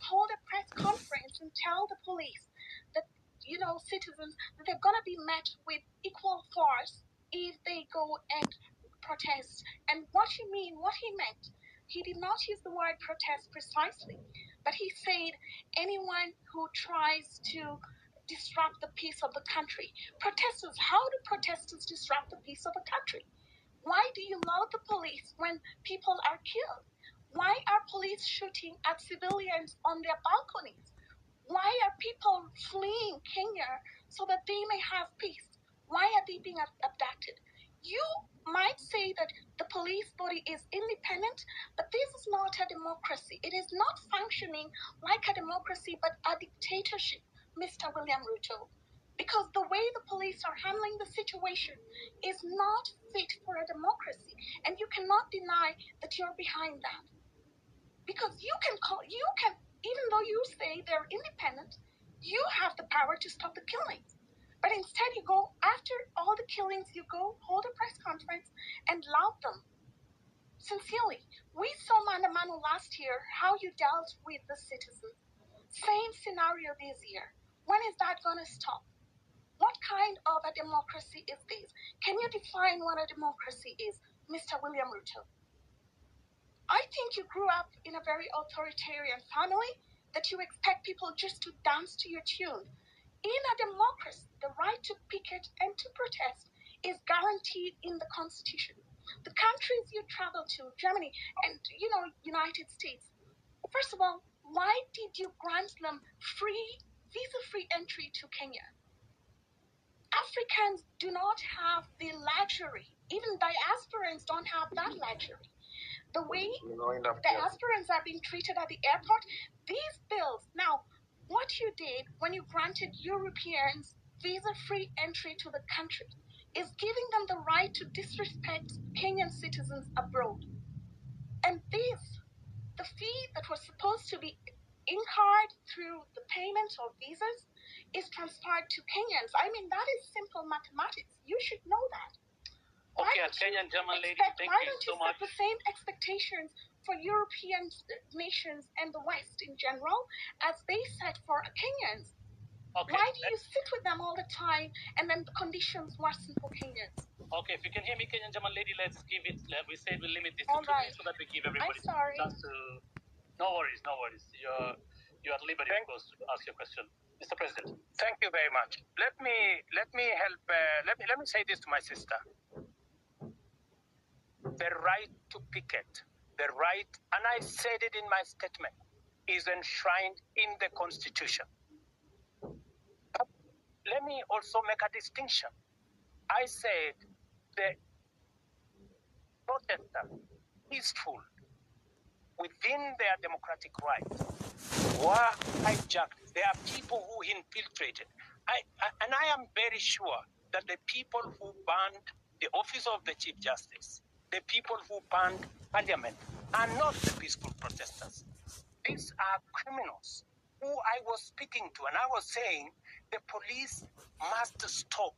hold a press conference and tell the police that, citizens, that they're going to be met with equal force if they go and protest. And what he meant, he did not use the word protest precisely, but he said anyone who tries to disrupt the peace of the country. Protesters, how do protesters disrupt the peace of a country? Why do you load the police when people are killed? Why are police shooting at civilians on their balconies? Why are people fleeing Kenya so that they may have peace? Why are they being abducted? You might say that the police body is independent, but this is not a democracy. It is not functioning like a democracy, but a dictatorship, Mr. William Ruto. Because the way the police are handling the situation is not fit for a democracy. And you cannot deny that you're behind that. Because you can, even though you say they're independent, you have the power to stop the killings. But instead you go, after all the killings, you go hold a press conference and laud them. Sincerely, we saw Mandamano last year, how you dealt with the citizens. Same scenario this year. When is that going to stop? What kind of a democracy is this? Can you define what a democracy is, Mr. William Ruto? I think you grew up in a very authoritarian family that you expect people just to dance to your tune. In a democracy, the right to picket and to protest is guaranteed in the Constitution. The countries you travel to, Germany and, United States, first of all, why did you grant them visa-free entry to Kenya? Africans do not have the luxury. Even diasporans don't have that luxury. The way diasporans are being treated at the airport, these bills. Now, what you did when you granted Europeans visa-free entry to the country is giving them the right to disrespect Kenyan citizens abroad. And the fee that was supposed to be incurred through the payment of visas is transferred to Kenyans. I mean, that is simple mathematics. You should know that. Okay, Kenyan German lady, thank why you don't so you much. set the same expectations for European nations and the West in general as they set for Kenyans? Okay. Why do you sit with them all the time and then the conditions worsen for Kenyans? Okay, if you can hear me, Kenyan German lady, let's give it. We said we'll limit this to 2 minutes so that we give everybody I'm sorry. chance to. No worries, no worries. You're at liberty, of course, to ask your question, Mr. President. Thank you very much. Let me help. Let me say this to my sister. The right to picket, the right, and I said it in my statement, is enshrined in the Constitution. But let me also make a distinction. I said the protesters, peaceful, within their democratic rights, were hijacked. There are people who infiltrated. And I am very sure that the people who banned the office of the Chief Justice, the people who banned Parliament, are not the peaceful protesters. These are criminals who I was speaking to, and I was saying the police must stop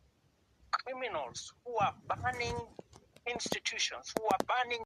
criminals who are banning institutions, who are banning